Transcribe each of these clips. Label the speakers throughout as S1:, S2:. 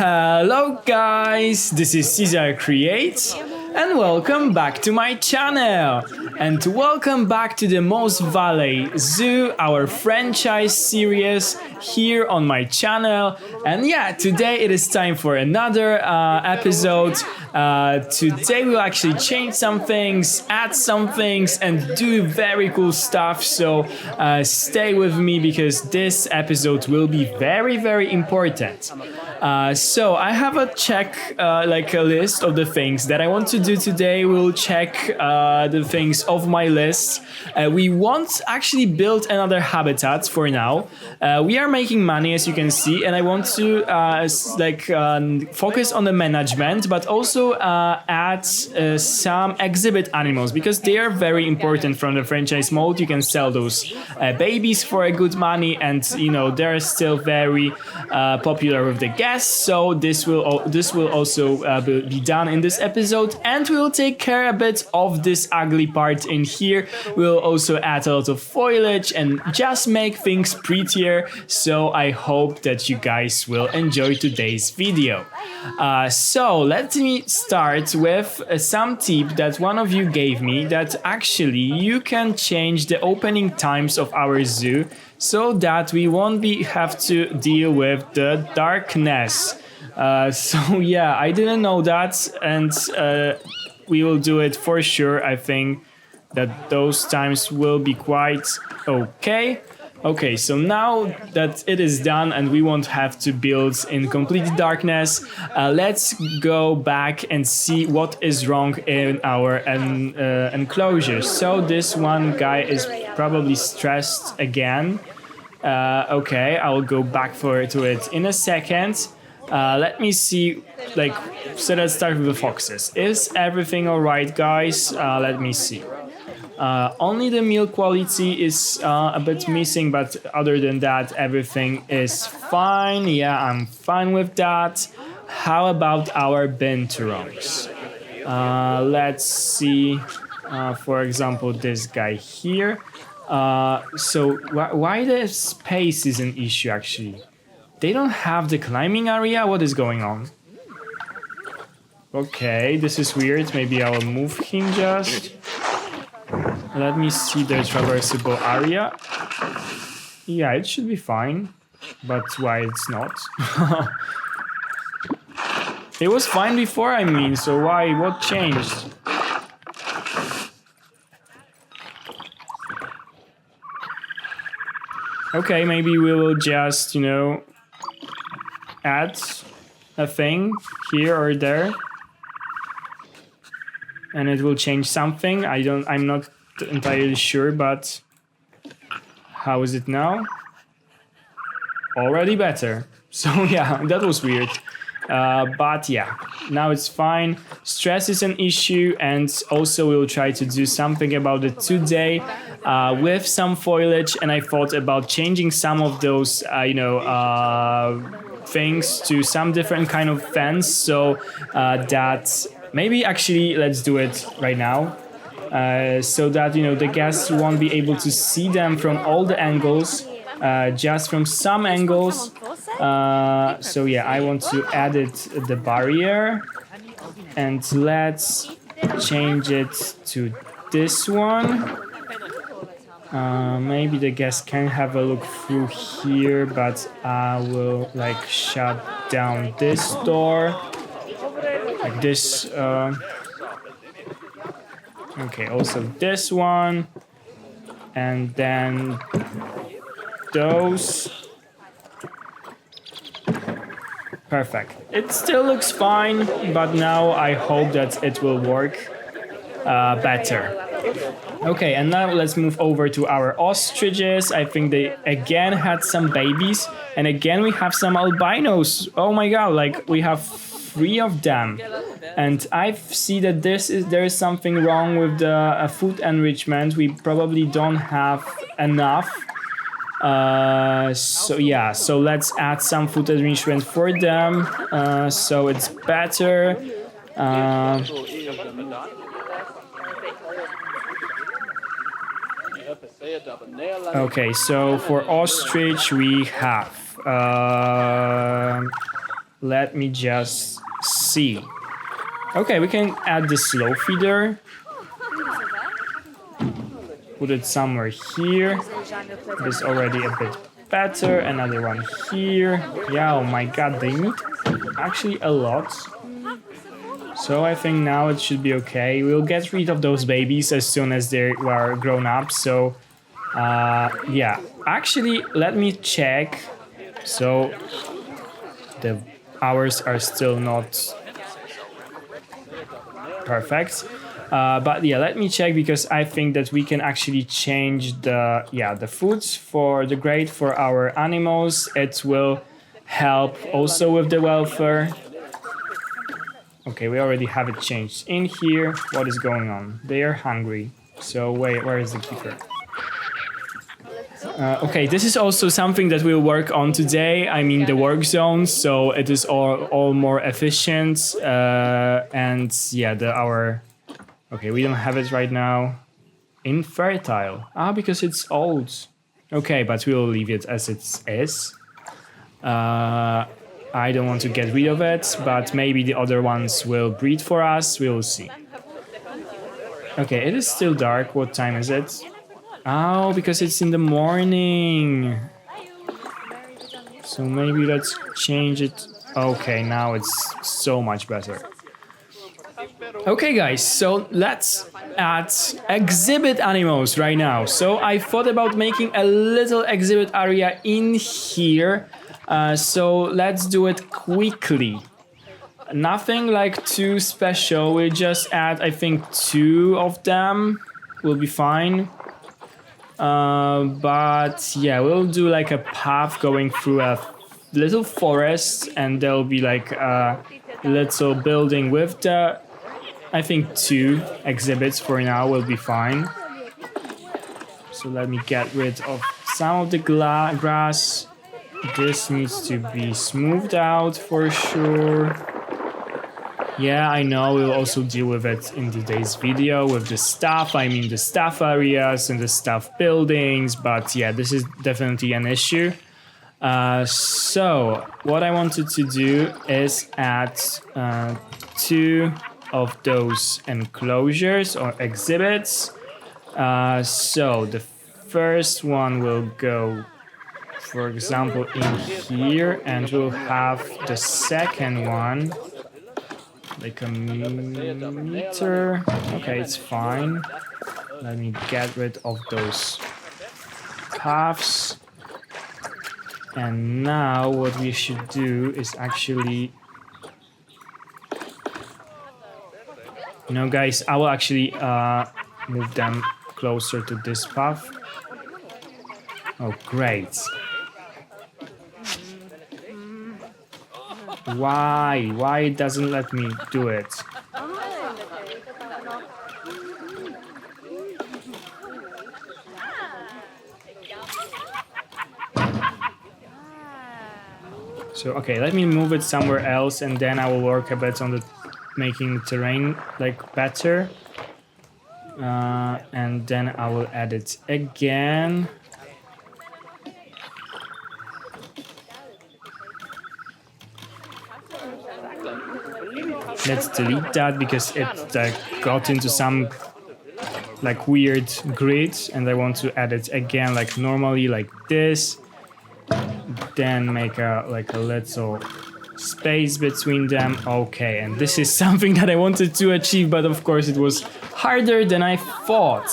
S1: Hello guys, this is Caesar Creates and welcome back to my channel and welcome back to the Moss Valley Zoo, our franchise series here on my channel. And yeah, today it is time for another episode. Today we'll actually change some things, add some things and do very cool stuff, so stay with me because this episode will be very important. So I have a a list of the things that I want to do today. We'll check the things of my list. We won't actually build another habitat for now. We are making money, as you can see, and I want to focus on the management, but also add some exhibit animals because they are very important from the franchise mode. You can sell those babies for a good money, and you know they're still very popular with the guests. So this will also be done in this episode, and we will take care a bit of this ugly part in here. We'll also add a lot of foliage and just make things prettier. So I hope that you guys will enjoy today's video. So let me start with some tip that one of you gave me, that actually you can change the opening times of our zoo so that we won't have to deal with the darkness. So yeah, I didn't know that, and we will do it for sure. I think that those times will be quite okay. Okay, so now that it is done and we won't have to build in complete darkness, let's go back and see what is wrong in our enclosure. So this one guy is probably stressed again. Okay, I will go back to it in a second. Let me see, so let's start with the foxes. Is everything alright, guys? Let me see. Only the milk quality is a bit missing, but other than that, everything is fine. Yeah, I'm fine with that. How about our binturongs? Let's see, for example, this guy here. So why the space is an issue, actually? They don't have the climbing area? What is going on? Okay, this is weird. Maybe I will move him just. Let me see the traversable area. Yeah, it should be fine. But why it's not? It was fine before, I mean, so why? What changed? Okay, maybe we will just, add a thing here or there. And it will change something. I'm not entirely sure, but how is it now? Already better. So yeah, that was weird. But yeah, now it's fine. Stress is an issue, and also we'll try to do something about it today with some foliage. And I thought about changing some of those, things to some different kind of fence, so that maybe actually let's do it right now. So that the guests won't be able to see them from all the angles, just from some angles. So yeah, I want to edit the barrier, and let's change it to this one. Maybe the guests can have a look through here, but I will shut down this door like this. Okay, also this one, and then those. Perfect. It still looks fine, but now I hope that it will work better. Okay, and now let's move over to our ostriches. I think they again had some babies, and again we have some albinos. Oh my god, we have 3 of them. And I see that there is something wrong with the food enrichment. We probably don't have enough. So yeah, so let's add some food enrichment for them, so it's better. Okay, so for ostrich we have let me just see. Okay, we can add the slow feeder. Put it somewhere here. This already a bit better. Another one here. Yeah, oh my god, they need actually a lot. So I think now it should be okay. We'll get rid of those babies as soon as they are grown up. So yeah, actually let me check. So the hours are still not perfect. But yeah, let me check because I think that we can actually change the foods for the grade for our animals. It will help also with the welfare. Okay, we already have it changed in here. What is going on? They are hungry. So wait, where is the keeper? Okay, this is also something that we'll work on today. I mean the work zones, so it is all more efficient. And yeah, okay, we don't have it right now. Infertile. Because it's old. Okay, but we'll leave it as it is. I don't want to get rid of it, but maybe the other ones will breed for us. We'll see. Okay, it is still dark. What time is it? Oh, because it's in the morning. So maybe let's change it. Okay, now it's so much better. Okay, guys, so let's add exhibit animals right now. So I thought about making a little exhibit area in here. So let's do it quickly. Nothing like too special. We'll just add, I think, 2 of them. Will be fine. But yeah, we'll do like a path going through a little forest, and there'll be like a little building with I think 2 exhibits for now will be fine. So let me get rid of some of the grass. This needs to be smoothed out for sure. Yeah, I know we'll also deal with it in today's video with the staff. I mean the staff areas and the staff buildings, but yeah, this is definitely an issue. So what I wanted to do is add 2 of those enclosures or exhibits. So the first one will go, for example, in here, and we'll have the second one like a meter. Okay, it's fine. Let me get rid of those paths. And now what we should do is actually... No, guys, I will actually move them closer to this path. Oh, great. Why? Why it doesn't let me do it? So, okay, let me move it somewhere else, and then I will work a bit on the making the terrain like better. And then I will add it again. Let's delete that because it got into some like weird grid, and I want to add it again like normally, like this. Then make a little space between them. Okay, and this is something that I wanted to achieve, but of course it was harder than I thought.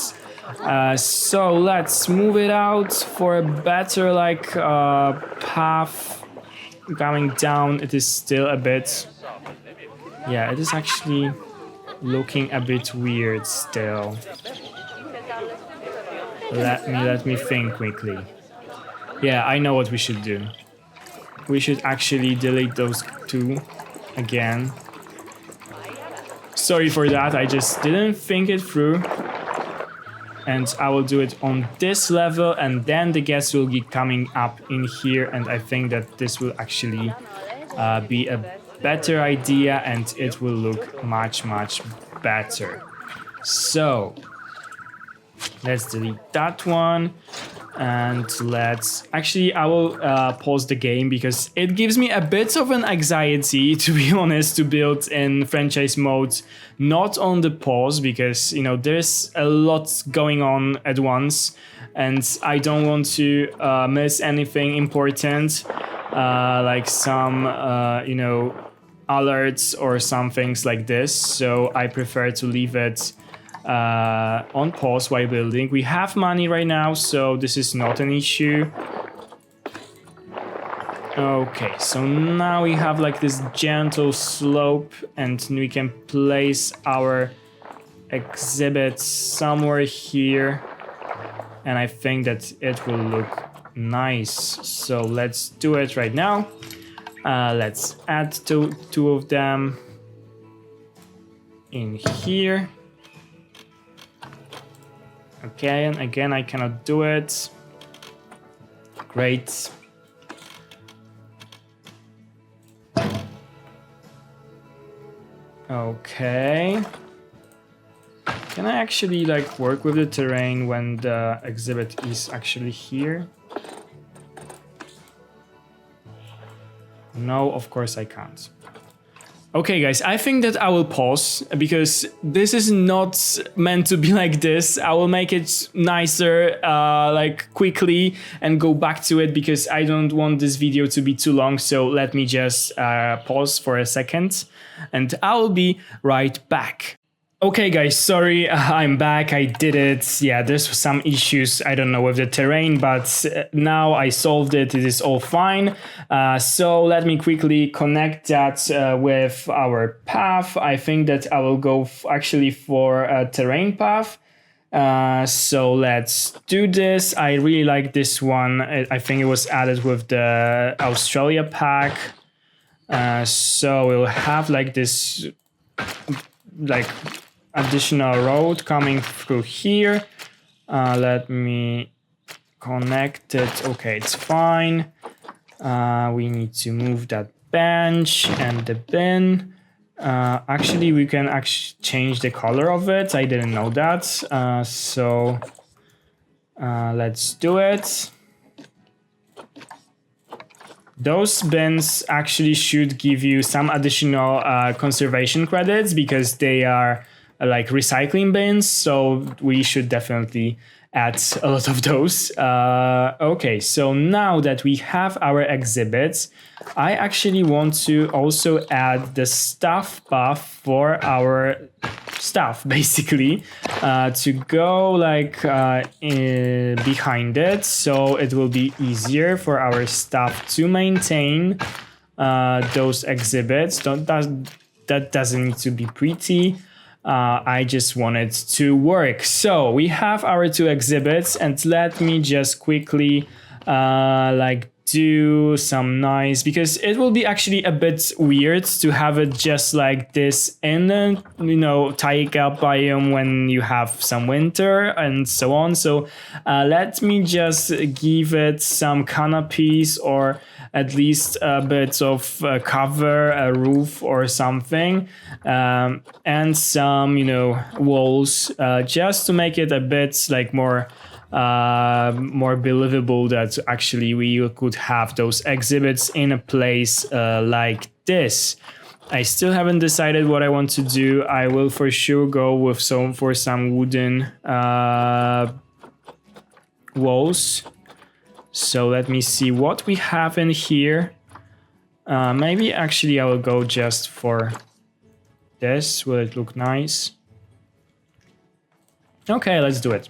S1: So let's move it out for a better path coming down. It is still a bit... Yeah, it is actually looking a bit weird still. Let me think quickly. Yeah, I know what we should do. We should actually delete those 2 again. Sorry for that, I just didn't think it through. And I will do it on this level, and then the guests will be coming up in here, and I think that this will actually be a better idea, and it will look much better. So let's delete that one. And I will pause the game because it gives me a bit of an anxiety, to be honest, to build in franchise mode, not on the pause, because, you know, there's a lot going on at once and I don't want to miss anything important, like some, you know, alerts or some things like this. So I prefer to leave it on pause while building. We have money right now, so this is not an issue. Okay, so now we have like this gentle slope and we can place our exhibit somewhere here. And I think that it will look nice. So let's do it right now. Let's add two of them in here. Okay, and again, I cannot do it. Great. Okay. Can I actually like work with the terrain when the exhibit is actually here? No, of course I can't. Okay, guys, I think that I will pause because this is not meant to be like this. I will make it nicer, like quickly, and go back to it because I don't want this video to be too long. So let me just pause for a second and I will be right back. Okay guys, sorry, I'm back, I did it. Yeah, there's some issues, I don't know, with the terrain, but now I solved it, it is all fine. So let me quickly connect that with our path. I think that I will go actually for a terrain path. So let's do this. I really like this one. I think it was added with the Australia pack. So we'll have like this, like, additional road coming through here. Let me connect it. Okay, it's fine. We need to move that bench and the bin. Actually, we can change the color of it. I didn't know that. So let's do it. Those bins actually should give you some additional conservation credits because they are like recycling bins, so we should definitely add a lot of those. Okay, so now that we have our exhibits, I actually want to also add the stuff buff for our stuff, basically, to go like behind it, so it will be easier for our stuff to maintain those exhibits. That doesn't need to be pretty. I just want it to work. So we have our two exhibits, and let me just quickly like do some nice, because it will be actually a bit weird to have it just like this in the, you know, Taiga Biome when you have some winter and so on. So let me just give it some canopies, or at least a bit of cover, a roof or something, and some, you know, walls, just to make it a bit like more believable that actually we could have those exhibits in a place like this. I still haven't decided what I want to do. I will for sure go with some wooden walls. So let me see what we have in here. Maybe actually I will go just for this. Will it look nice? Okay, let's do it.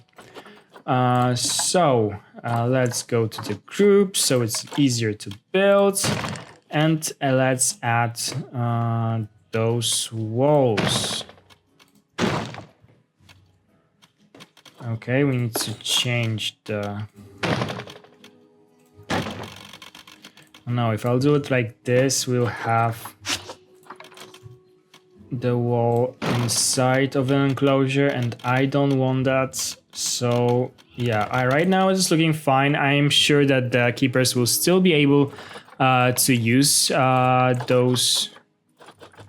S1: So let's go to the group so it's easier to build. And let's add those walls. Okay, we need to change the... No, if I'll do it like this, we'll have the wall inside of an enclosure, and I don't want that. So yeah, right now it's looking fine. I'm sure that the keepers will still be able to use those,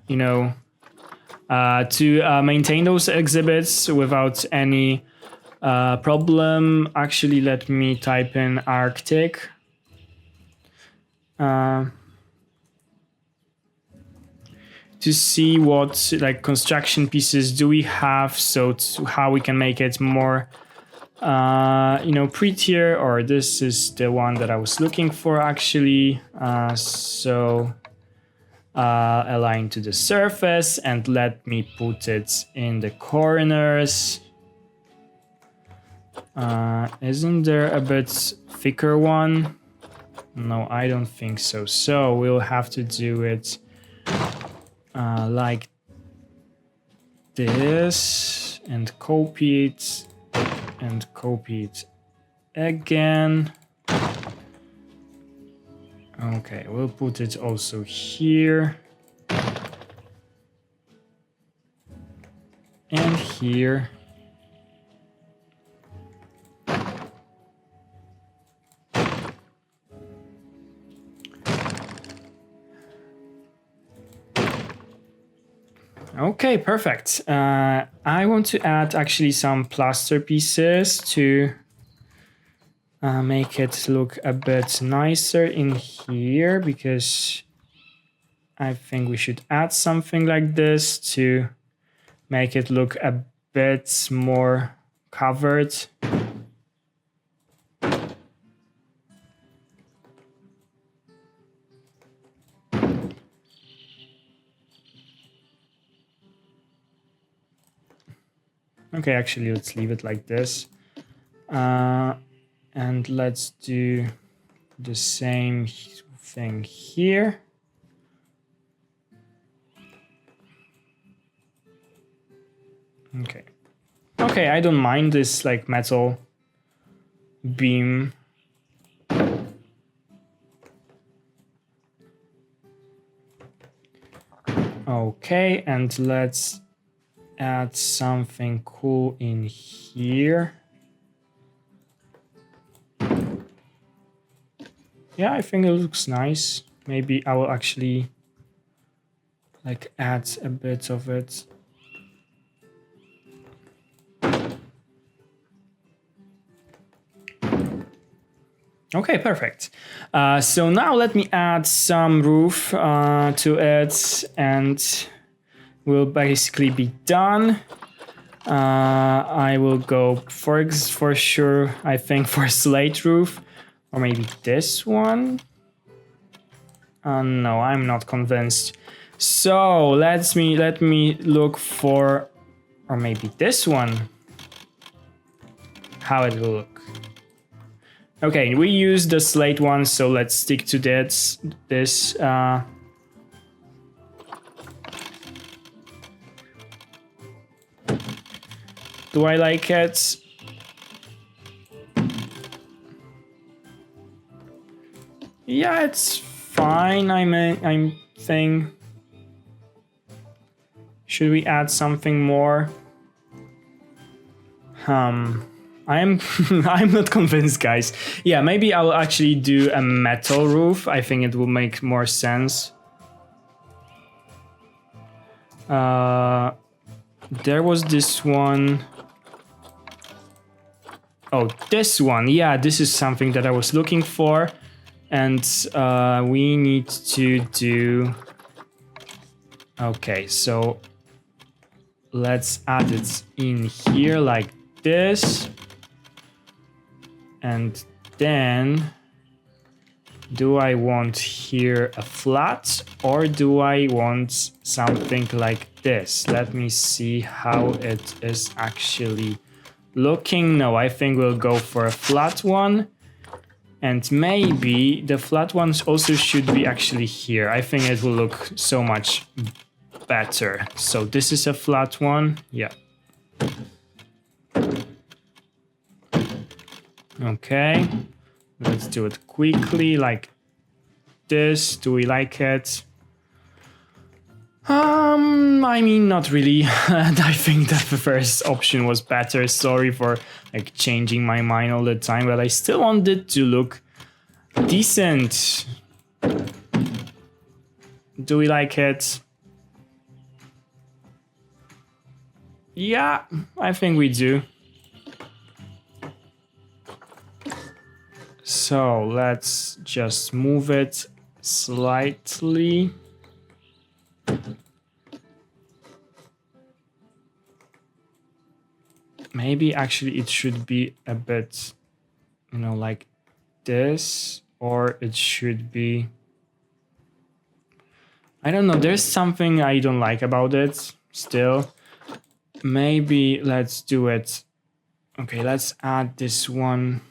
S1: you know, to maintain those exhibits without any problem. Actually, let me type in Arctic. To see what like construction pieces do we have, so how we can make it more prettier, or this is the one that I was looking for actually. Align to the surface, and let me put it in the corners. Isn't there a bit thicker one? No, I don't think so. So we'll have to do it like this, and copy it, and copy it again. Okay, we'll put it also here. And here. Okay, perfect. I want to add actually some plaster pieces to make it look a bit nicer in here, because I think we should add something like this to make it look a bit more covered. Okay, actually, let's leave it like this. And let's do the same thing here. Okay. Okay, I don't mind this like metal beam. Okay, and let's add something cool in here. Yeah, I think it looks nice. Maybe I will actually like add a bit of it. Okay, perfect. So now let me add some roof to it, and we'll basically be done. I will go for sure, I think, for slate roof, or maybe this one. No, I'm not convinced. So let me look for, or maybe this one. How it will look. Okay, we use the slate one, so let's stick to this. Do I like it? Yeah, it's fine. I'm thinking. Should we add something more? I'm I'm not convinced, guys. Yeah, maybe I will actually do a metal roof. I think it will make more sense. There was this one. Oh, this one. Yeah, this is something that I was looking for. And we need to do... Okay, so let's add it in here like this. And then, do I want here a flat, or do I want something like this? Let me see how it is actually looking. No, I think we'll go for a flat one. And maybe the flat ones also should be actually here. I think it will look so much better. So this is a flat one. Yeah. Okay. Let's do it quickly like this. Do we like it? I mean, not really. I think that the first option was better. Sorry for like changing my mind all the time, but I still want it to look decent. Do we like it? Yeah, I think we do. So let's just move it slightly. Maybe actually it should be a bit, like this, or it should be, I don't know, there's something I don't like about it still. Maybe let's do it. Okay, let's add this one.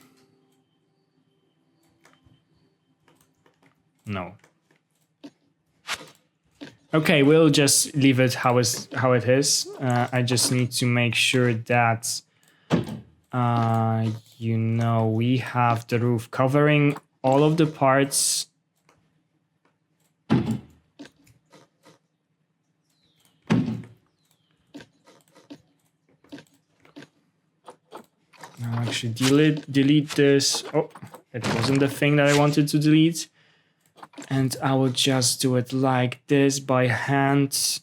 S1: No. Okay, we'll just leave it how it is. I just need to make sure that, we have the roof covering all of the parts. Now actually delete this. Oh, it wasn't the thing that I wanted to delete. And I will just do it like this by hand.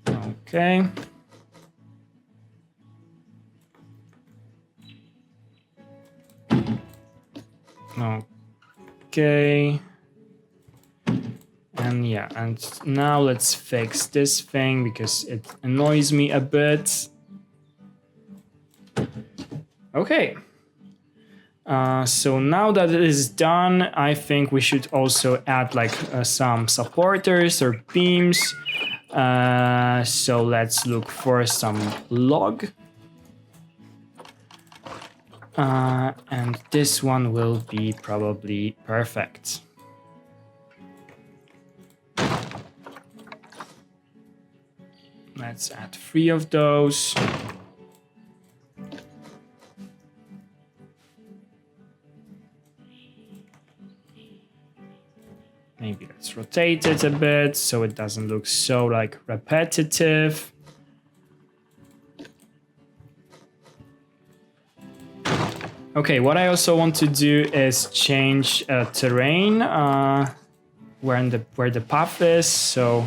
S1: Okay. Okay. And yeah, and now let's fix this thing because it annoys me a bit. Okay. So now that it is done, I think we should also add like some supporters or beams. So let's look for some log. And this one will be probably perfect. Let's add 3 of those. Maybe let's rotate it a bit so it doesn't look so like repetitive. Okay, what I also want to do is change terrain where the path is, so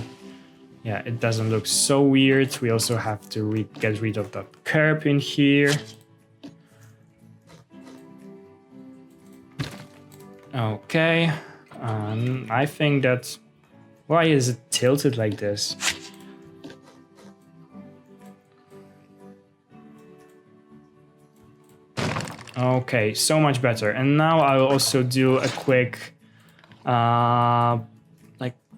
S1: yeah, it doesn't look so weird. We also have to get rid of that curb in here. Okay, I think that... Why is it tilted like this? Okay, so much better. And now I will also do a quick...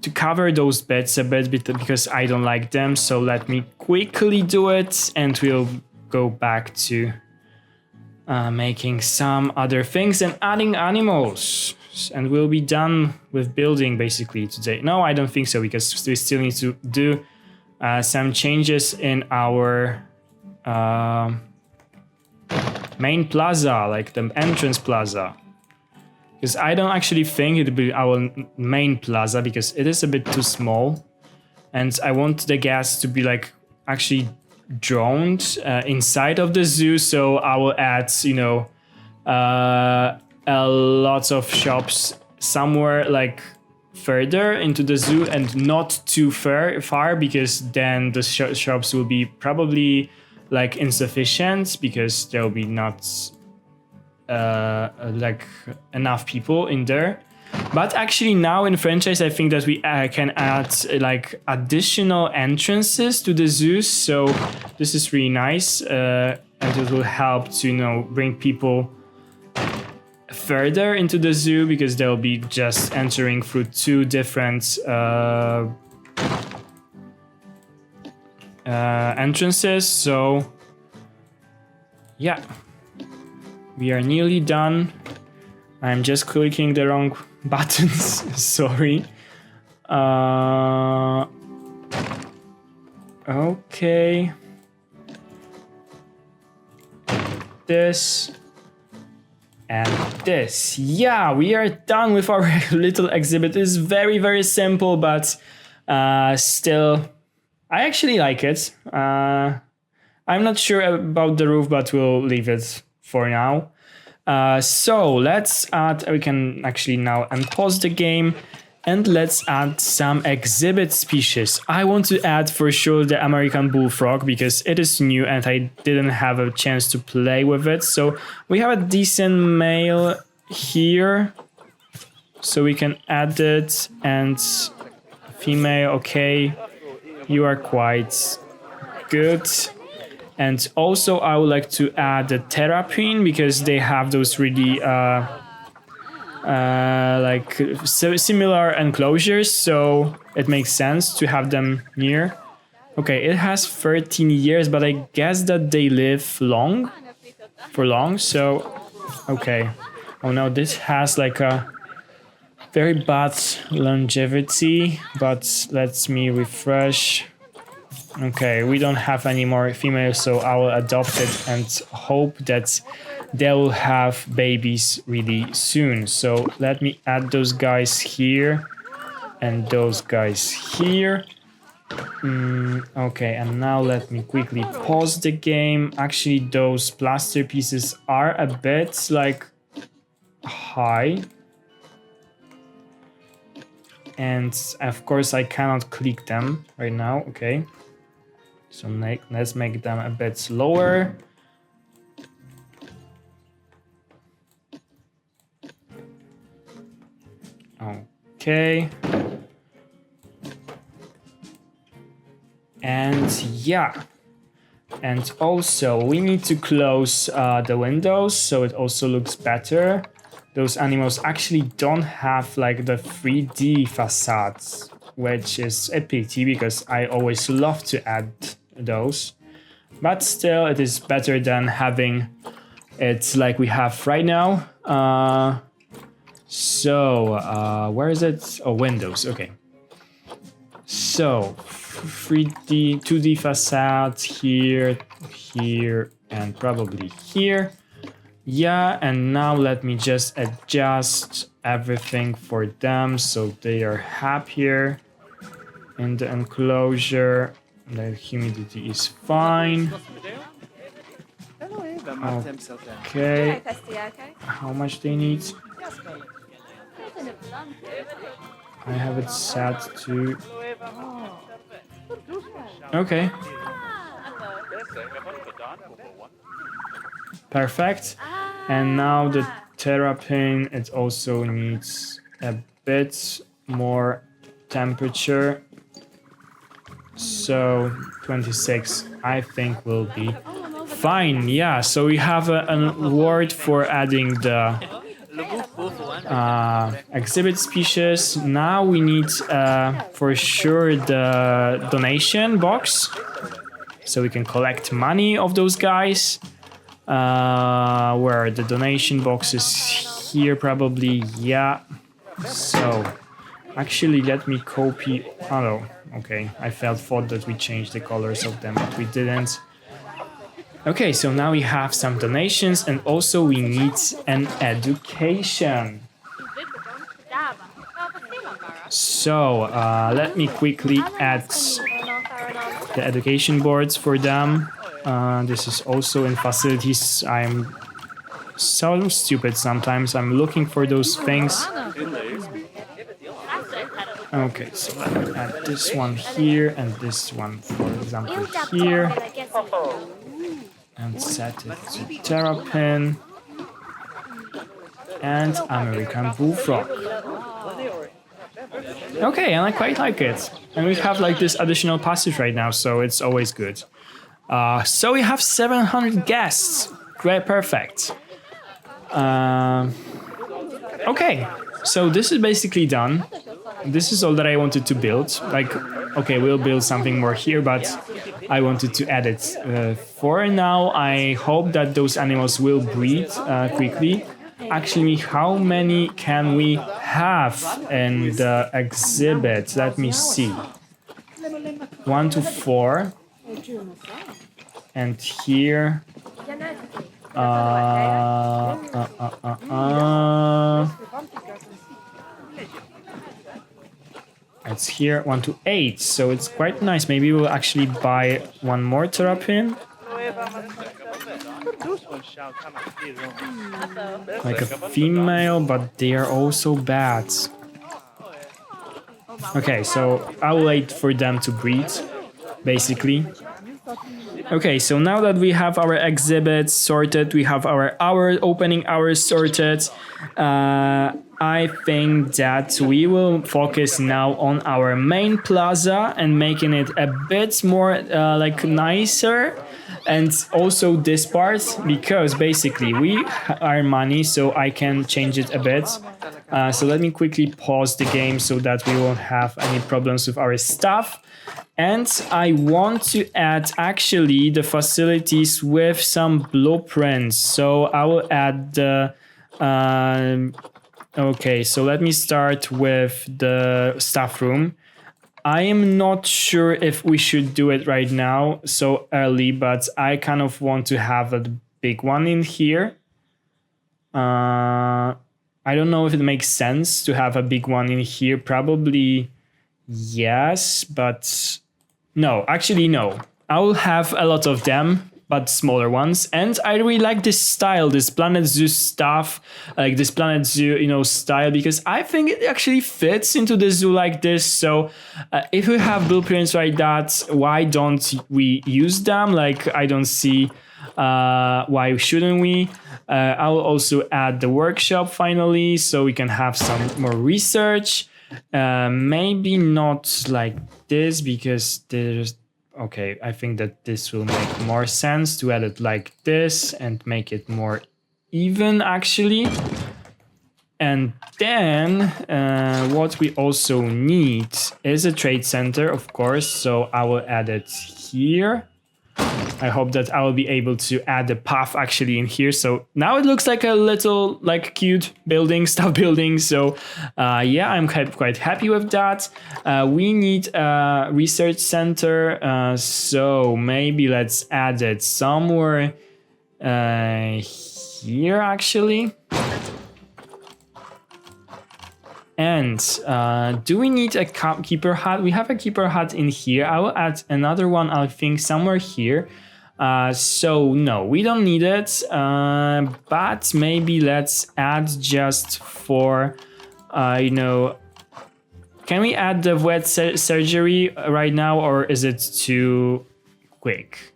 S1: to cover those bits a bit because I don't like them. So let me quickly do it and we'll go back to making some other things and adding animals. And we'll be done with building basically today. No, I don't think so because we still need to do some changes in our main plaza, like the entrance plaza. Because I don't actually think it'll be our main plaza because it is a bit too small. And I want the guests to be like actually drowned inside of the zoo. So I will add, a lot of shops somewhere like further into the zoo and not too far because then the shops will be probably like insufficient because there will be not like enough people in there. But actually now in franchise I think that we can add like additional entrances to the zoo, so this is really nice and it will help to bring people further into the zoo because they'll be just entering through 2 different entrances. So yeah, we are nearly done. I'm just clicking the wrong buttons. Sorry. Okay. This and this. Yeah, we are done with our little exhibit. It's very, very simple, but still, I actually like it. I'm not sure about the roof, but we'll leave it for now. So let's add, we can actually now unpause the game And let's add some exhibit species. I want to add for sure the American Bullfrog because it is new and I didn't have a chance to play with it. So we have a decent male here. So we can add it, and female, okay, you are quite good. And also I would like to add the terrapin because they have those really like similar enclosures, so it makes sense to have them near. Okay, it has 13 years, but I guess that they live for long, so okay. Oh no, this has like a very bad longevity, but let me refresh. Okay, we don't have any more females, so I will adopt it and hope that they will have babies really soon. So let me add those guys here and those guys here. Okay, and now let me quickly pause the game. Actually, those plaster pieces are a bit like high. And of course I cannot click them right now. Okay, so let's make them a bit lower. Okay, and yeah, and also we need to close the windows so it also looks better. Those animals actually don't have like the 3D facades, which is a pity because I always love to add those. But still, it is better than having it like we have right now. Where is it? Oh, Windows, okay. So, 3D, 2D facade here, here, and probably here. Yeah, and now let me just adjust everything for them so they are happier in the enclosure. The humidity is fine. Okay. How much they need? I have it set to... Okay. Perfect. And now the terrapin, it also needs a bit more temperature. So 26, I think, will be fine. Yeah, so we have an word for adding the exhibit species. Now we need for sure the donation box, so we can collect money of those guys. Where the donation box is here probably, yeah. So actually let me copy. Hello. Okay, I thought that we changed the colors of them, but we didn't. Okay, so now we have some donations and also we need an education. So let me quickly add the education boards for them. This is also in facilities. I'm so stupid sometimes. I'm looking for those things. Okay, so let me add this one here and this one, for example, here. And set it to terrapin and American Bullfrog. Okay, and I quite like it. And we have like this additional passage right now, so it's always good. So we have 700 guests. Great, perfect. Okay, so this is basically done. This is all that I wanted to build. Like, okay, we'll build something more here, but I wanted to add it. For now, I hope that those animals will breed quickly. Actually, how many can we have in the exhibit? Let me see. 1 to 4. And here... It's here 1 to 8, so it's quite nice. Maybe we'll actually buy one more terrapin. Like a female, but they are also bad. Okay, so I'll wait for them to breed, basically. Okay, so now that we have our exhibits sorted, we have our opening hours sorted, I think that we will focus now on our main plaza and making it a bit more like nicer. And also this part, because basically we earn money, so I can change it a bit. So let me quickly pause the game so that we won't have any problems with our stuff. And I want to add actually the facilities with some blueprints. So I will add the... okay, so let me start with the staff room. I am not sure if we should do it right now so early, but I kind of want to have a big one in here. I don't know if it makes sense to have a big one in here. Probably yes, but no, actually no. I will have a lot of them, but smaller ones. And I really like this style, this Planet Zoo stuff, like this Planet Zoo, style, because I think it actually fits into the zoo like this. So if we have blueprints like that, why don't we use them? Like, I don't see why shouldn't we? I will also add the workshop finally, so we can have some more research. Maybe not like this, because there's... Okay, I think that this will make more sense to add it like this and make it more even, actually. And then what we also need is a trade center, of course. So I will add it here. I hope that I will be able to add the path actually in here. So now it looks like a little like cute building, stuff building. So yeah, I'm quite happy with that. We need a research center. So maybe let's add it somewhere here actually. And do we need a keeper hut? We have a keeper hut in here. I will add another one, I think, somewhere here. So no, we don't need it. But maybe let's add just for, can we add the vet surgery right now, or is it too quick?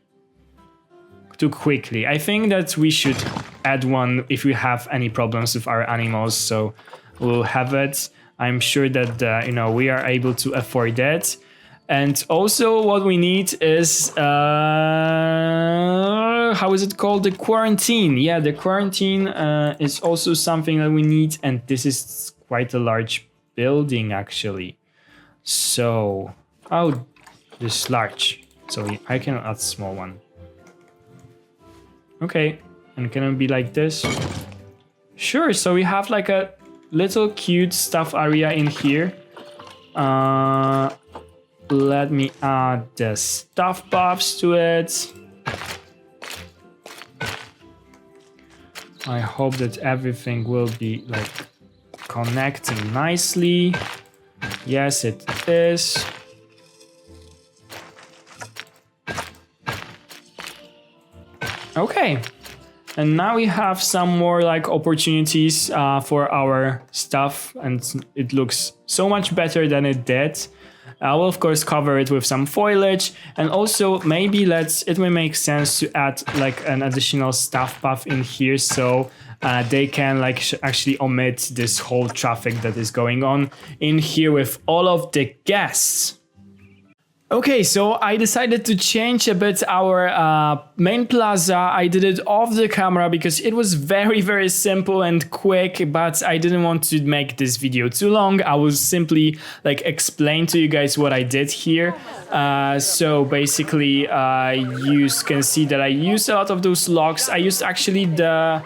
S1: Too quickly. I think that we should add one if we have any problems with our animals. So we'll have it. I'm sure that, we are able to afford that. And also what we need is, how is it called? The quarantine. Yeah, the quarantine is also something that we need. And this is quite a large building, actually. So, this large. So I can add small one. Okay, and can it be like this? Sure, so we have like a little cute stuff area in here. Let me add the stuff buffs to it. I hope that everything will be like connecting nicely. Yes, it is. Okay. And now we have some more like opportunities for our stuff, and it looks so much better than it did. I will of course cover it with some foliage, and also maybe it will make sense to add like an additional staff buff in here, so they can like actually omit this whole traffic that is going on in here with all of the guests. Okay, so I decided to change a bit our main plaza. I did it off the camera because it was very, very simple and quick, but I didn't want to make this video too long. I will simply like explain to you guys what I did here. So basically, you can see that I used a lot of those logs. I used actually the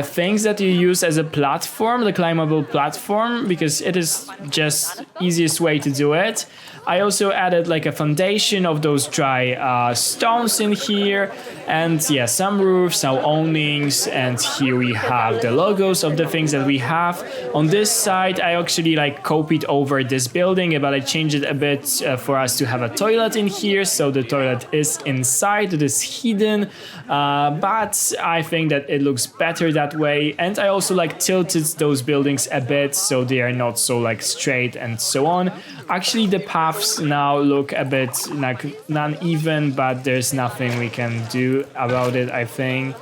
S1: things that you use as a platform, the climbable platform, because it is just easiest way to do it. I also added like a foundation of those dry stones in here, and yeah, some roofs, some awnings, and here we have the logos of the things that we have. On this side, I actually like copied over this building, but I changed it a bit for us to have a toilet in here, so the toilet is inside, it is hidden, but I think that it looks better nicer that way. And I also like tilted those buildings a bit so they are not so like straight and so on. Actually, the paths now look a bit like uneven, but there's nothing we can do about it, I think.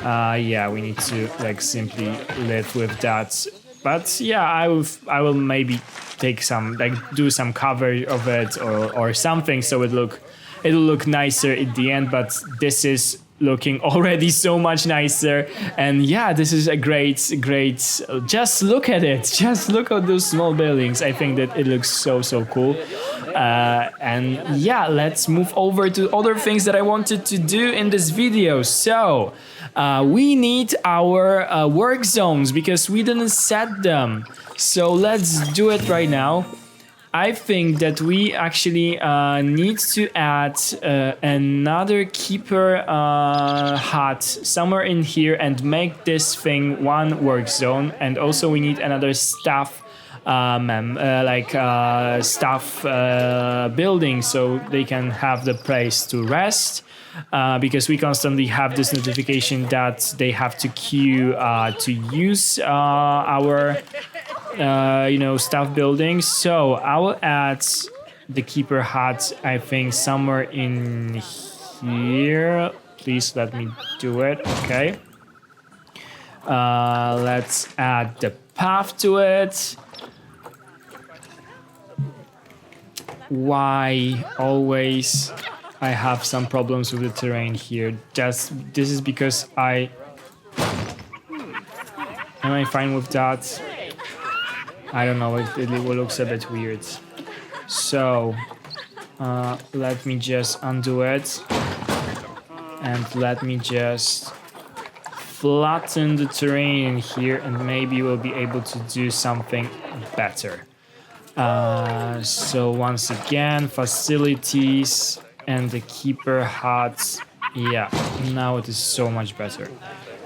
S1: Yeah, we need to like simply live with that. But yeah, I will maybe take some, like do some cover of it or something so it'll look nicer at the end. But this is looking already so much nicer, and yeah, this is a great. Just look at it. Just look at those small buildings. I think that it looks so cool. And yeah, let's move over to other things that I wanted to do in this video. So we need our work zones because we didn't set them. So let's do it right now. I think that we actually need to add another keeper hut somewhere in here and make this thing one work zone. And also we need another staff building so they can have the place to rest. Because we constantly have this notification that they have to queue to use our staff buildings. So I will add the keeper hut, I think, somewhere in here. Please let me do it. Okay. Let's add the path to it. Why always I have some problems with the terrain here? This is because am I fine with that? I don't know, it looks a bit weird. So let me just undo it and let me just flatten the terrain in here, and maybe we'll be able to do something better. So once again, facilities and the keeper hut. Yeah, now it is so much better.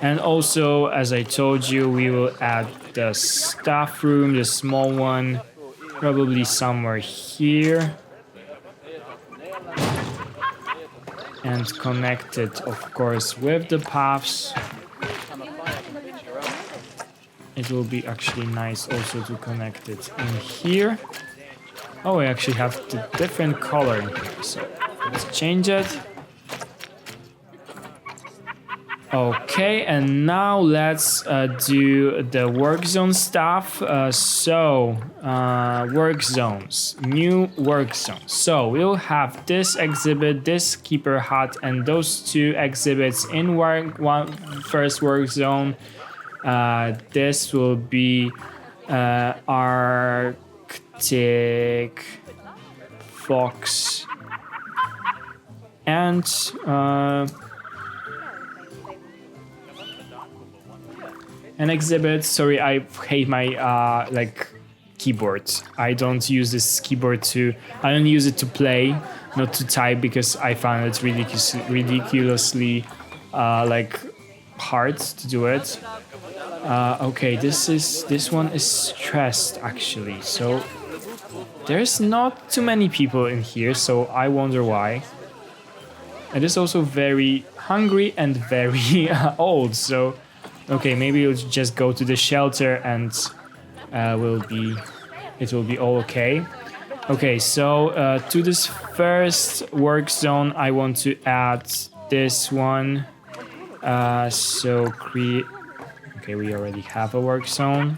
S1: And also, as I told you, we will add the staff room, the small one, probably somewhere here. And connect it, of course, with the paths. It will be actually nice also to connect it in here. Oh, I actually have the different color in here, so let's change it. Okay, and now let's do the work zone stuff. Work zones, new work zones. So we'll have this exhibit, this keeper hut, and those two exhibits in first work zone. This will be Arctic Fox and an exhibit. Sorry, I hate my keyboard. I don't use this keyboard I don't use it to play, not to type, because I found it ridiculously hard to do it. Okay, this one is stressed actually. So there's not too many people in here, so I wonder why. It is also very hungry and very old, so okay, maybe we'll just go to the shelter and it will be all okay. Okay, so to this first work zone, I want to add this one. Okay, we already have a work zone.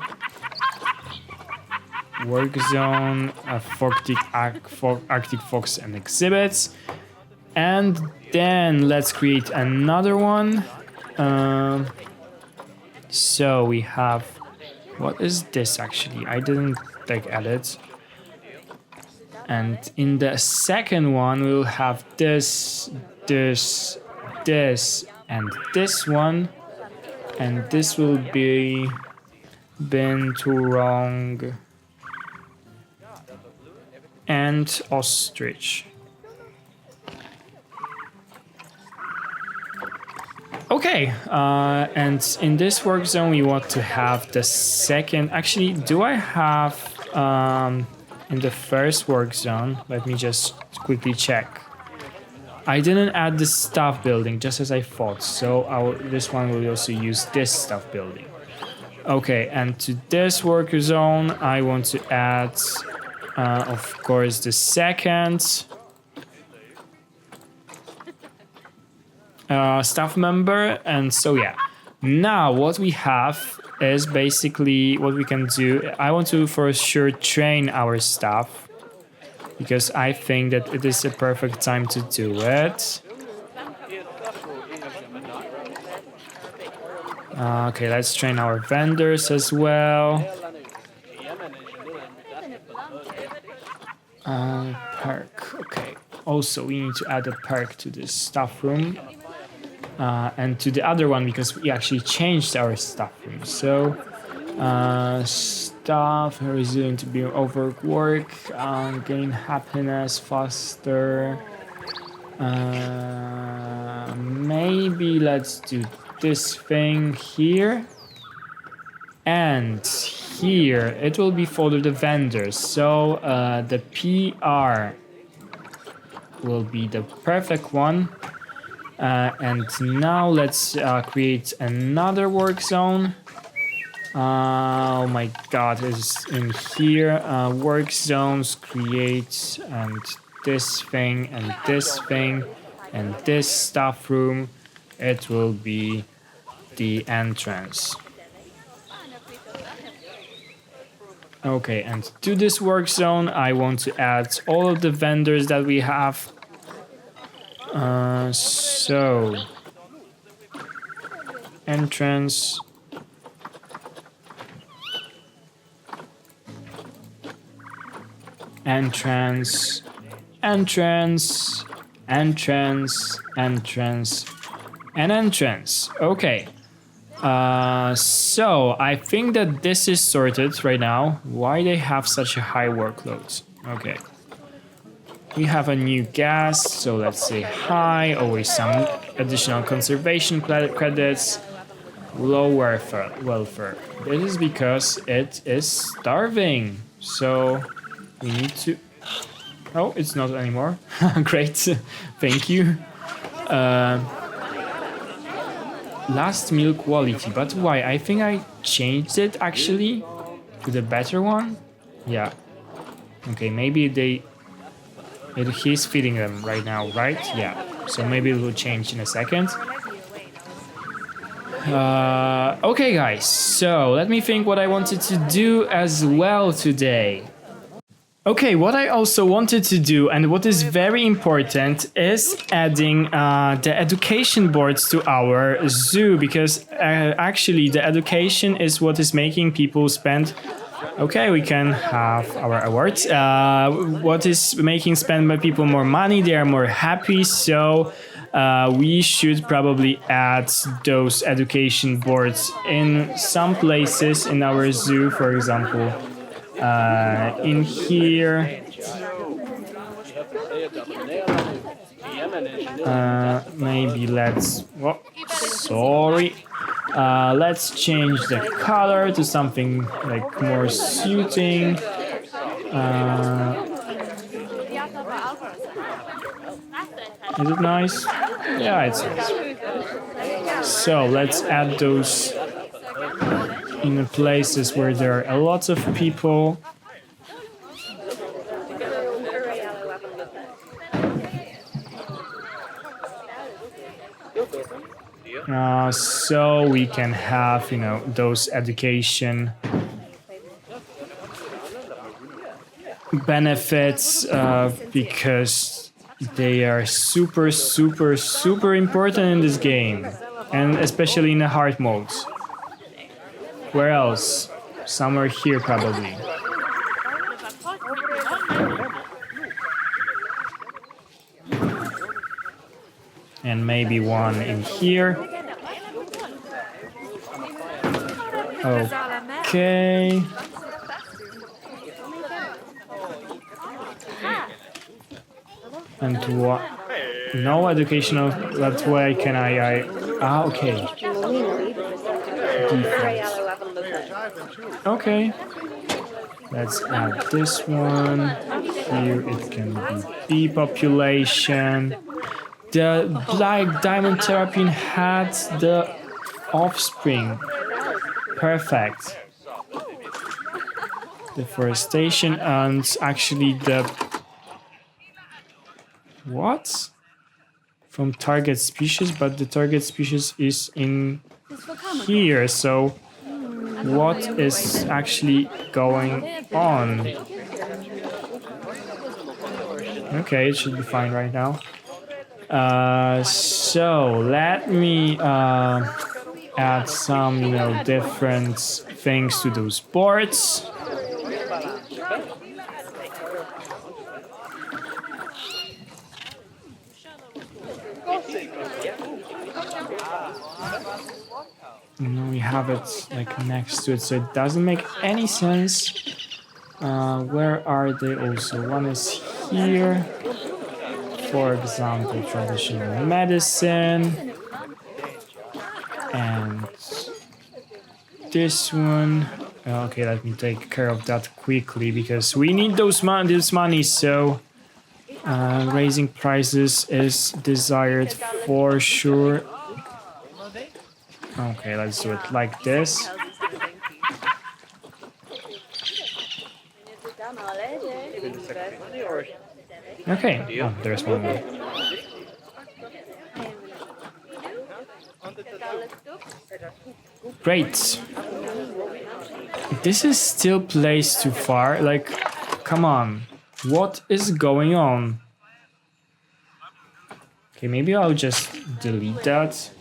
S1: Work zone, Arctic Fox and exhibits. And then let's create another one. So we have, what is this actually? I didn't add it. And in the second one, we'll have this, and this one. And this will be Binturong and Ostrich. Okay, and in this work zone we want to have the second. Actually, do I have in the first work zone? Let me just quickly check. I didn't add the staff building, just as I thought. So this one will also use this staff building. Okay, and to this worker zone, I want to add, of course, the second staff member. And so, yeah. Now, what we have is basically what we can do. I want to for sure train our staff, because I think that it is a perfect time to do it. Okay, let's train our vendors as well. Perk, okay. Also, we need to add a perk to this staff room. And to the other one, because we actually changed our staff room. So, staff, resilient to be overwork, gain happiness faster. Maybe let's do this thing here. And here, it will be for the vendors. So, the PR will be the perfect one. And now let's create another work zone. Oh my god, it's in here. Work zones, create, and this thing, and this thing, and this staff room. It will be the entrance. Okay, and to this work zone, I want to add all of the vendors that we have. So entrance, entrance, entrance, entrance, entrance, and entrance. Okay. So I think that this is sorted right now. Why they have such a high workload? Okay. We have a new gas, so let's say hi. Always some additional conservation credits. Low welfare. This is because it is starving. So we need to... Oh, it's not anymore. Great. Thank you. Last meal quality, but why? I think I changed it actually to the better one. Yeah. Okay, maybe he's feeding them right now, right? Yeah. So maybe it will change in a second. Okay, guys. So let me think what I wanted to do as well today. Okay, what I also wanted to do, and what is very important, is adding the education boards to our zoo, because actually the education is what is making people spend. Okay, we can have our awards. What is making people more money? They are more happy, so we should probably add those education boards in some places in our zoo, for example. In here, maybe let's, let's change the color to something like more suiting. Is it nice? Yeah, it's nice. So let's add those in the places where there are lots of people. So we can have, those education benefits because they are super, super, super important in this game, and especially in the hard modes. Where else? Somewhere here, probably. And maybe one in here. Okay. And what? No educational. That's why can I? Okay. Defense. Okay. Let's add this one. Here it can be bee population. The black diamond terrapin had the offspring. Perfect. Deforestation and actually the... What? From target species, but the target species is in here, so what is actually going on? Okay, it should be fine right now. So let me add some, different things to those boards. No, we have it like next to it, so it doesn't make any sense. Where are they also? One is here. For example, traditional medicine. And this one. Okay, let me take care of that quickly because we need this money, so raising prices is desired for sure. Okay, let's do it like this. Okay, oh, there's one more. Great. This is still placed too far. Like, come on. What is going on? Okay, maybe I'll just delete that.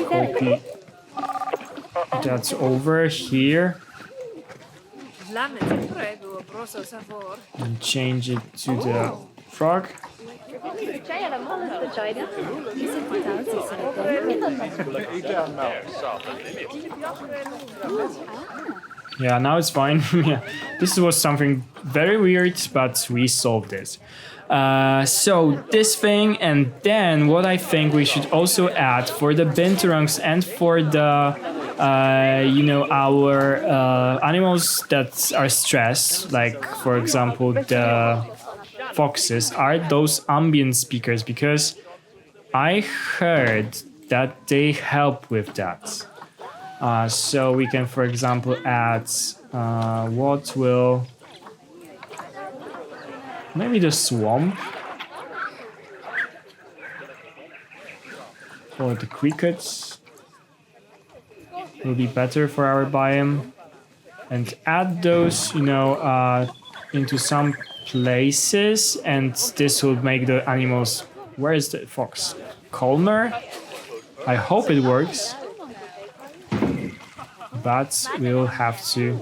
S1: Copy that's over here. And change it to the frog. Yeah, now it's fine. Yeah, this was something very weird, but we solved it. So this thing, and then what I think we should also add for the binturongs and for the our animals that are stressed, like for example the foxes, are those ambient speakers, because I heard that they help with that. So we can, for example, add what will... Maybe the swamp. Or the crickets will be better for our biome. And add those, into some places, and this will make the animals... Where is the fox? Calmer? I hope it works. But we'll have to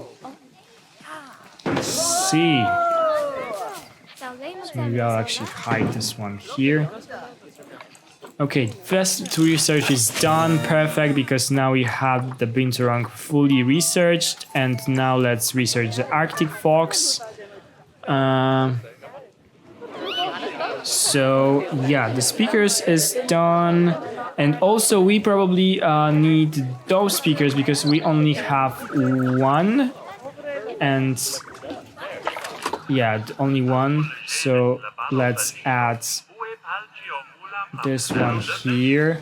S1: see. So maybe I'll actually hide this one here. Okay, first research is done. Perfect, because now we have the binturong fully researched, and now let's research the Arctic fox. So yeah, the speakers is done, and also we probably need those speakers because we only have one, and yeah, only one. So let's add this one here,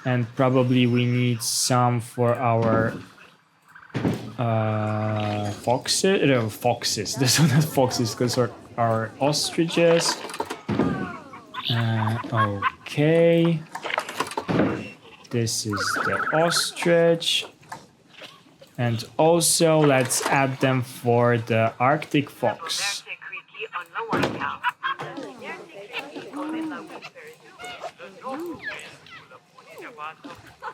S1: and probably we need some for our foxes. No, foxes. This one is foxes because our ostriches. Okay. This is the ostrich. And also let's add them for the Arctic fox.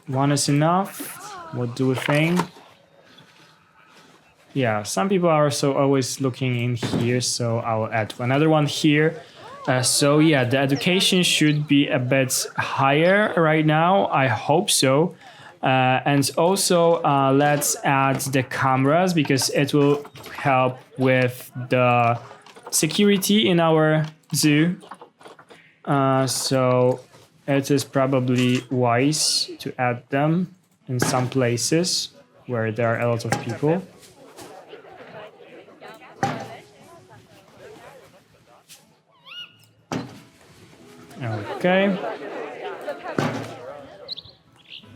S1: One is enough. What do we think? Yeah, some people are also always looking in here, so I'll add another one here. So yeah, the education should be a bit higher right now. I hope so. And also let's add the cameras because it will help with the security in our zoo. So it is probably wise to add them in some places where there are a lot of people. Okay.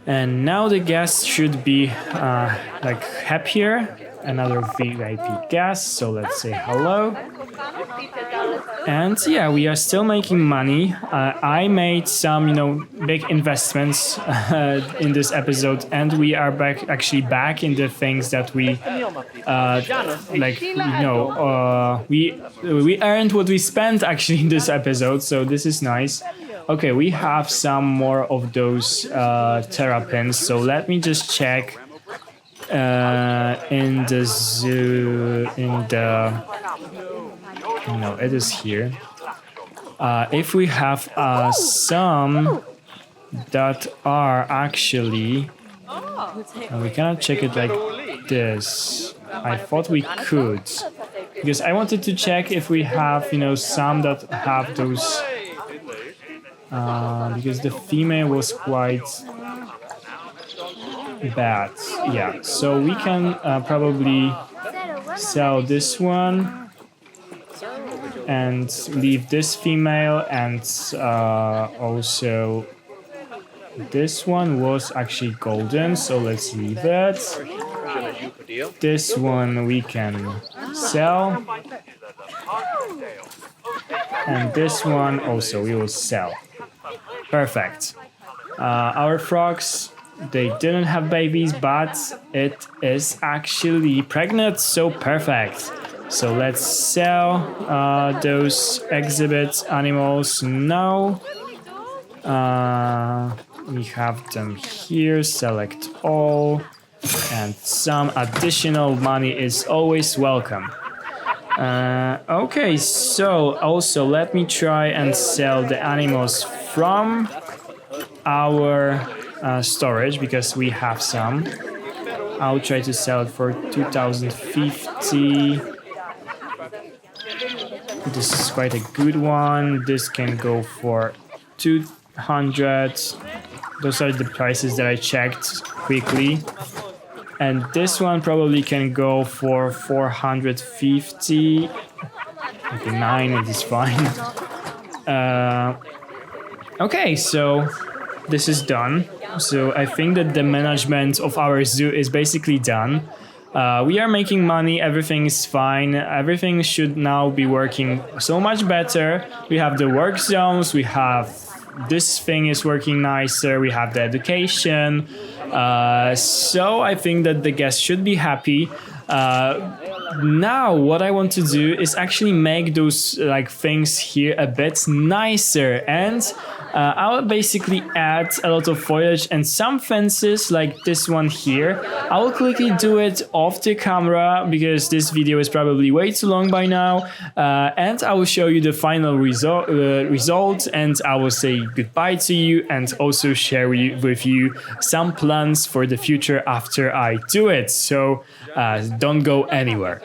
S1: And now the guest should be like happier. Another VIP guest, so let's say hello. And yeah, we are still making money. I made some, big investments in this episode, and we are back in the things that we we earned what we spent actually in this episode. So this is nice. Okay, we have some more of those terrapins. So let me just check in the zoo, no, it is here. If we have some that are actually, we cannot check it like this. I thought we could, because I wanted to check if we have, some that have those, because the female was quite bad. Yeah, so we can probably sell this one and leave this female, and also this one was actually golden, so let's leave it. This one we can sell, and this one also we will sell. Perfect. Our frogs, they didn't have babies, but it is actually pregnant, so perfect. So let's sell those exhibit animals now. We have them here, select all, and some additional money is always welcome. Okay, so also let me try and sell the animals from our storage, because we have some. I'll try to sell it for 2050. This is quite a good one. This can go for 200. Those are the prices that I checked quickly. And this one probably can go for 450. Okay, 9, it is fine. Okay, so this is done. So I think that the management of our zoo is basically done. We are making money, everything is fine, everything should now be working so much better. We have the work zones, we have this thing is working nicer, we have the education. So I think that the guests should be happy. Now what I want to do is actually make those things here a bit nicer, and I'll basically add a lot of foliage and some fences like this one here. I will quickly do it off the camera because this video is probably way too long by now, and I will show you the final result, and I will say goodbye to you and also share with you some plans for the future after I do it. So don't go anywhere.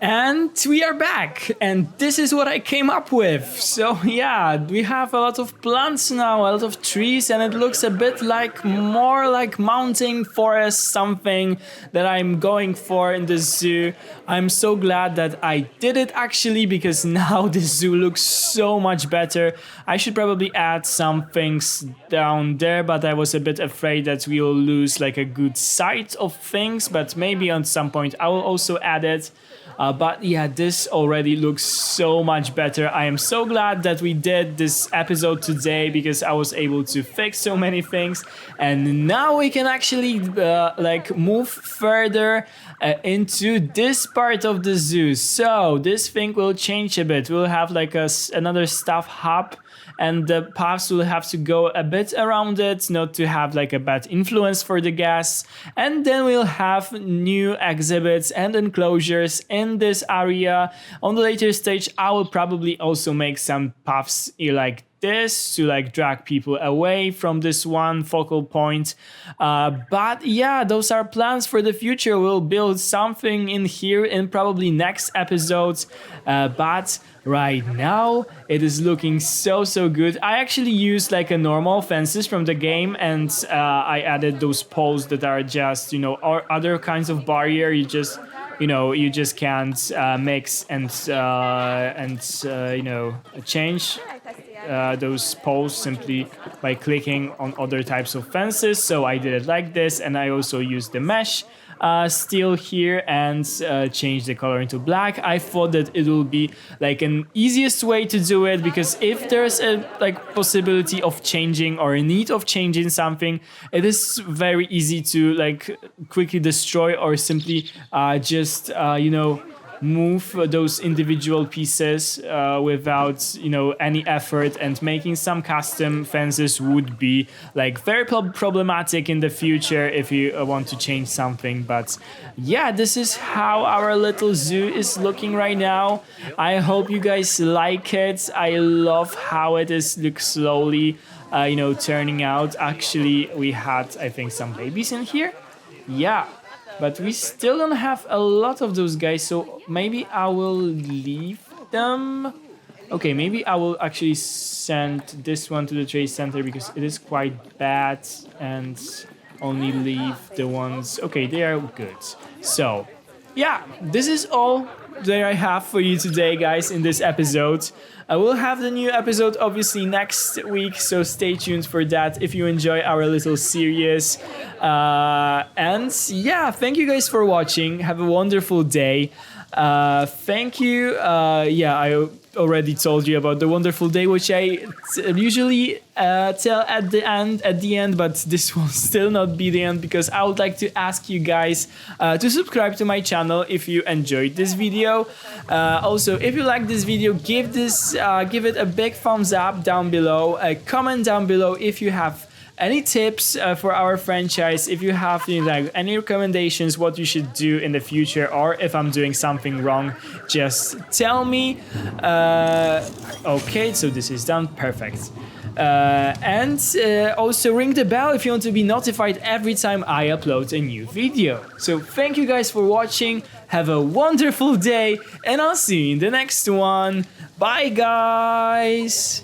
S1: And we are back, and this is what I came up with. So yeah, we have a lot of plants now, a lot of trees, and it looks a bit more like mountain forest, something that I'm going for in the zoo. I'm so glad that I did it actually, because now the zoo looks so much better. I should probably add some things down there, but I was a bit afraid that we will lose a good sight of things, but maybe on some point I will also add it. But yeah, this already looks so much better. I am so glad that we did this episode today, because I was able to fix so many things, and now we can actually move further into this part of the zoo. So this thing will change a bit. We'll have another staff hub, and the paths will have to go a bit around it, not to have a bad influence for the guests. And then we'll have new exhibits and enclosures in this area. On the later stage, I will probably also make some paths like this to drag people away from this one focal point. But yeah, those are plans for the future. We'll build something in here in probably next episodes. But right now it is looking so good. I actually used a normal fences from the game, and I added those poles that are just or other kinds of barrier. You just can't mix and change. those poles simply by clicking on other types of fences. So I did it like this, and I also used the mesh steel here and change the color into black. I thought that it will be like an easiest way to do it, because if there's a like possibility of changing or a need of changing something, it is very easy to like quickly destroy or simply just you know, move those individual pieces without, you know, any effort, and making some custom fences would be like very problematic in the future if you want to change something. But yeah, this is how our little zoo is looking right now. I hope you guys like it. I love how it is looks slowly you know, turning out. Actually, we had, I think, some babies in here. Yeah, but we still don't have a lot of those guys, so maybe I will leave them. Okay, maybe I will actually send this one to the trade center because it is quite bad, and only leave the ones... Okay, they are good. So, yeah, this is all that I have for you today, guys, in this episode. I will have the new episode obviously next week, so stay tuned for that if you enjoy our little series. And yeah, thank you guys for watching. Have a wonderful day. Thank you. Yeah, I already told you about the wonderful day, which I usually tell at the end, but this will still not be the end, because I would like to ask you guys to subscribe to my channel if you enjoyed this video. Also, if you like this video, give it a big thumbs up down below. Comment down below if you have any tips for our franchise, if you have, you know, like any recommendations what you should do in the future, or if I'm doing something wrong, just tell me. Okay, so this is done. Perfect. And also ring the bell if you want to be notified every time I upload a new video. So thank you guys for watching. Have a wonderful day, and I'll see you in the next one. Bye, guys.